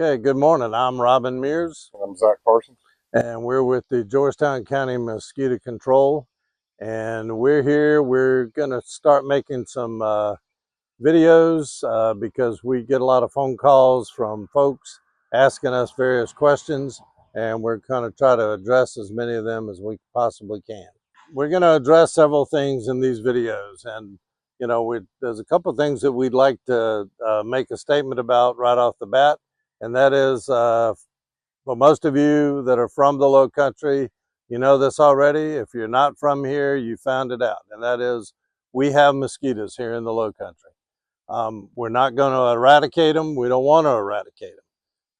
Okay, good morning. I'm Robin Mears, I'm Zach Parsons. and we're with the Georgetown County Mosquito Control. And we're here. We're going to start making some videos because we get a lot of phone calls from folks asking us various questions, and we're going to try to address as many of them as we possibly can. We're going to address several things in these videos, and there's a couple of things that we'd like to make a statement about right off the bat, and that is for most of you that are from the Low Country, you know this already. If you're not from here, you found it out, and that is we have mosquitoes here in the Low Country. We're not going to eradicate them. We don't want to eradicate them.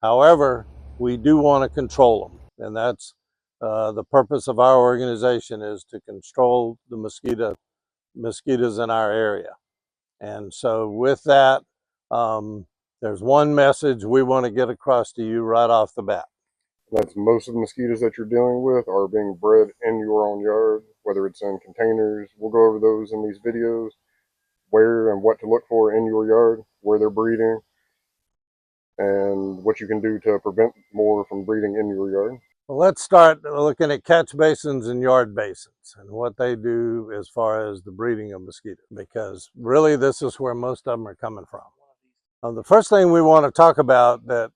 However, we do want to control them, and that's the purpose of our organization, is to control the mosquitoes in our area. And so with that, there's one message we want to get across to you right off the bat. That's most of the mosquitoes that you're dealing with are being bred in your own yard, whether it's in containers. We'll go over those in these videos, where and what to look for in your yard, where they're breeding, and what you can do to prevent more from breeding in your yard. Well, let's start looking at catch basins and yard basins and what they do as far as the breeding of mosquitoes, because really this is where most of them are coming from. The first thing we want to talk about that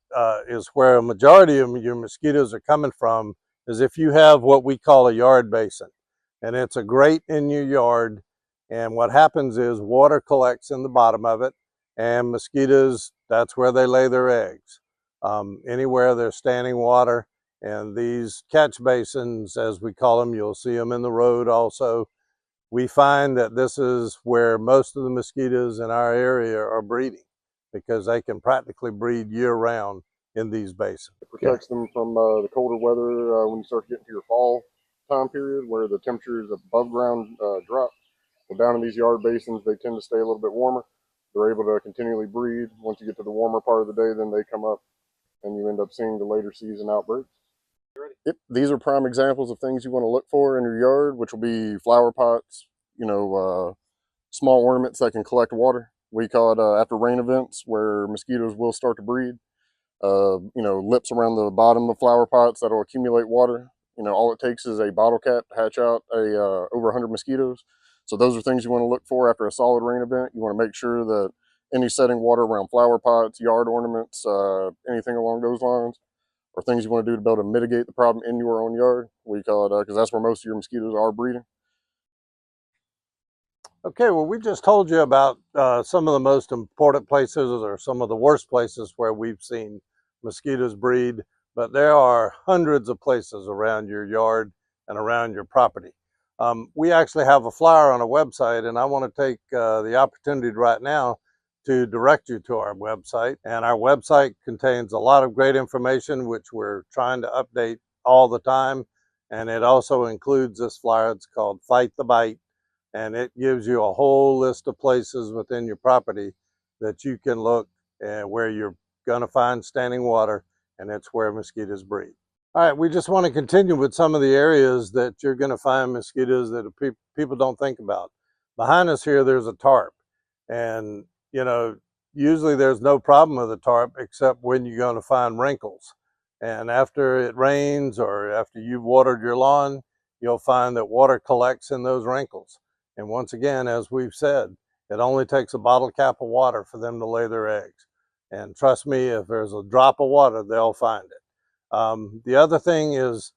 is where a majority of your mosquitoes are coming from is if you have what we call a yard basin, and it's a grate in your yard, and what happens is water collects in the bottom of it, and mosquitoes, that's where they lay their eggs. Anywhere there's standing water, and these catch basins, as we call them, you'll see them in the road also. We find that this is where most of the mosquitoes in our area are breeding, because they can practically breed year-round in these basins. It protects them from the colder weather when you start getting to your fall time period, where the temperatures above ground drop. Well, down in these yard basins, they tend to stay a little bit warmer. They're able to continually breed. Once you get to the warmer part of the day, then they come up, and you end up seeing the later season outbreaks. Yep, these are prime examples of things you want to look for in your yard, which will be flower pots, small ornaments that can collect water. We call it after rain events, where mosquitoes will start to breed. Lips around the bottom of flower pots that'll accumulate water. All it takes is a bottle cap to hatch out over 100 mosquitoes. So those are things you want to look for after a solid rain event. You want to make sure that any setting water around flower pots, yard ornaments, anything along those lines, are things you want to do to be able to mitigate the problem in your own yard. We call it, because that's where most of your mosquitoes are breeding. Okay, well, we just told you about some of the most important places or some of the worst places where we've seen mosquitoes breed, but there are hundreds of places around your yard and around your property. We actually have a flyer on a website, and I want to take the opportunity right now to direct you to our website. And our website contains a lot of great information, which we're trying to update all the time. And it also includes this flyer. It's called Fight the Bite. And it gives you a whole list of places within your property that you can look where you're going to find standing water, and it's where mosquitoes breed. All right, we just want to continue with some of the areas that you're going to find mosquitoes that people don't think about. Behind us here, there's a tarp, and usually there's no problem with a tarp except when you're going to find wrinkles. And after it rains or after you've watered your lawn, you'll find that water collects in those wrinkles. And once again, as we've said, it only takes a bottle cap of water for them to lay their eggs. And trust me, if there's a drop of water, they'll find it. The other thing is,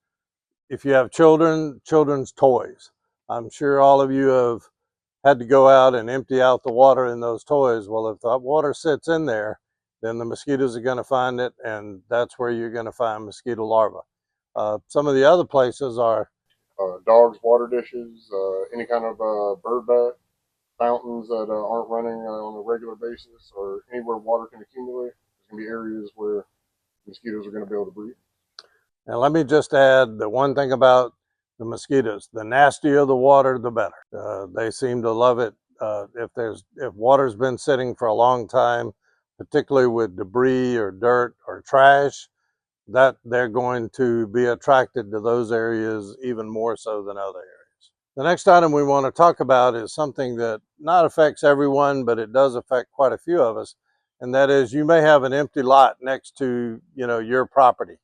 if you have children's toys. I'm sure all of you have had to go out and empty out the water in those toys. Well, if that water sits in there, then the mosquitoes are going to find it, and that's where you're going to find mosquito larvae. Some of the other places are dogs' water dishes, any kind of bird bath, fountains that aren't running on a regular basis, or anywhere water can accumulate. There's going to be areas where mosquitoes are going to be able to breed. And let me just add the one thing about the mosquitoes: the nastier the water, the better. They seem to love it. If water's been sitting for a long time, particularly with debris or dirt or trash, that they're going to be attracted to those areas even more so than other areas. The next item we want to talk about is something that not affects everyone, but it does affect quite a few of us, and that is you may have an empty lot next to, your property,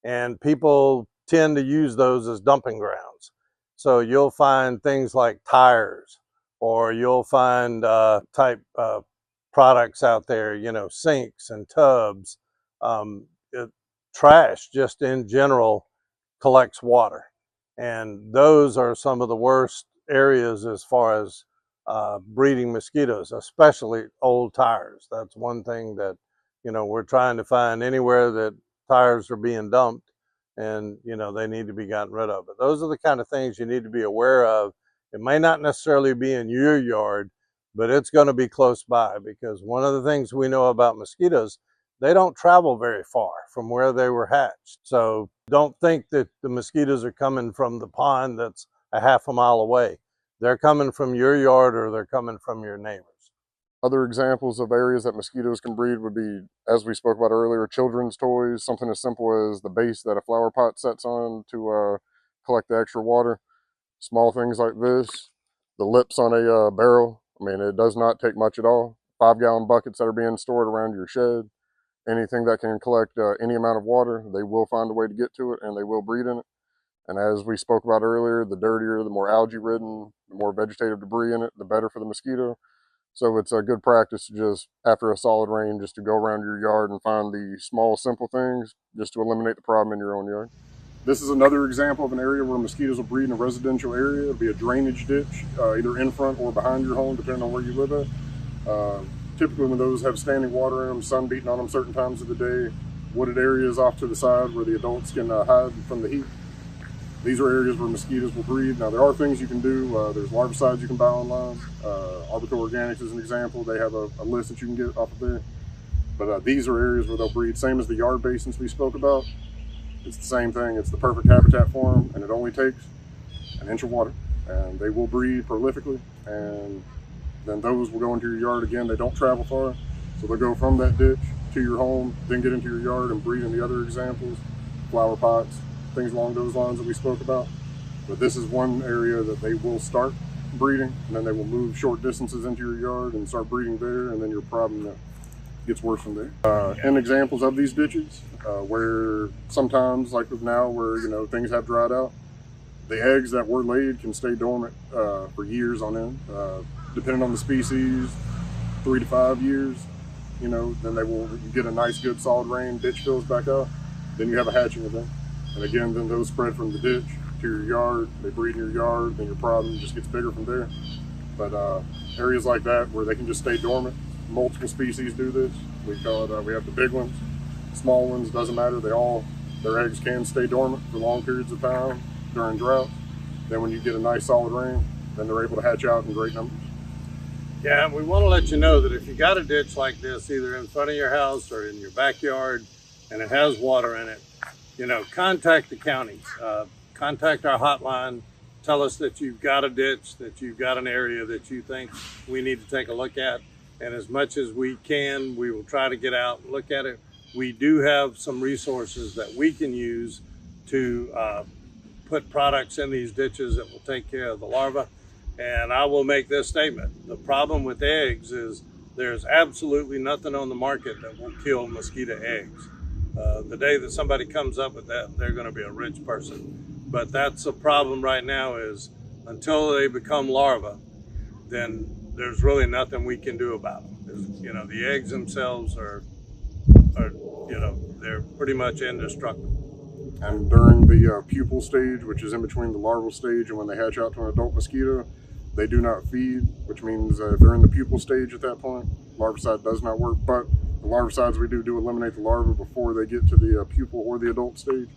and people tend to use those as dumping grounds. So you'll find things like tires, or you'll find type products out there, sinks and tubs. Um, Trash just in general collects water, and those are some of the worst areas as far as breeding mosquitoes, especially old tires. That's one thing that we're trying to find anywhere that tires are being dumped, and they need to be gotten rid of. But those are the kind of things you need to be aware of. It may not necessarily be in your yard, but it's going to be close by, because one of the things we know about mosquitoes, they don't travel very far from where they were hatched. So don't think that the mosquitoes are coming from the pond that's a half a mile away. They're coming from your yard, or they're coming from your neighbors. Other examples of areas that mosquitoes can breed would be, as we spoke about earlier, children's toys, something as simple as the base that a flower pot sets on to collect the extra water. Small things like this, the lips on a barrel. I mean, it does not take much at all. 5-gallon buckets that are being stored around your shed. Anything that can collect any amount of water, they will find a way to get to it, and they will breed in it. And as we spoke about earlier, the dirtier, the more algae-ridden, the more vegetative debris in it, the better for the mosquito. So it's a good practice to just, after a solid rain, just to go around your yard and find the small, simple things just to eliminate the problem in your own yard. This is another example of an area where mosquitoes will breed in a residential area. It'll be a drainage ditch, either in front or behind your home, depending on where you live at. Typically when those have standing water in them, sun beating on them certain times of the day, wooded areas off to the side where the adults can hide from the heat. These are areas where mosquitoes will breed. Now there are things you can do. There's larvicides you can buy online. Arbico Organics is an example. They have a list that you can get off of there. But these are areas where they'll breed, same as the yard basins we spoke about. It's the same thing. It's the perfect habitat for them, and it only takes an inch of water. And they will breed prolifically, and then those will go into your yard again. They don't travel far, so they'll go from that ditch to your home, then get into your yard and breed in the other examples, flower pots, things along those lines that we spoke about. But this is one area that they will start breeding, and then they will move short distances into your yard and start breeding there, and then your problem gets worse from there. And examples of these ditches, where sometimes, like with now, where things have dried out, the eggs that were laid can stay dormant for years on end. Depending on the species, 3 to 5 years, then they will get a nice, good, solid rain, ditch fills back out, then you have a hatching event. And again, then those spread from the ditch to your yard, they breed in your yard, then your problem just gets bigger from there. But areas like that where they can just stay dormant, multiple species do this. We call it, we have the big ones, small ones, doesn't matter, their eggs can stay dormant for long periods of time during drought. Then when you get a nice solid rain, then they're able to hatch out in great numbers. Yeah, we want to let you know that if you got a ditch like this, either in front of your house or in your backyard, and it has water in it, contact the county, contact our hotline, tell us that you've got a ditch, that you've got an area that you think we need to take a look at. And as much as we can, we will try to get out and look at it. We do have some resources that we can use to put products in these ditches that will take care of the larvae. And I will make this statement. The problem with eggs is there's absolutely nothing on the market that will kill mosquito eggs. The day that somebody comes up with that, they're going to be a rich person. But that's a problem right now, is until they become larvae, then there's really nothing we can do about them. The eggs themselves are they're pretty much indestructible. And during the pupal stage, which is in between the larval stage and when they hatch out to an adult mosquito, they do not feed, which means if they're in the pupal stage at that point, larvicide does not work. But the larvicides we do eliminate the larvae before they get to the pupal or the adult stage.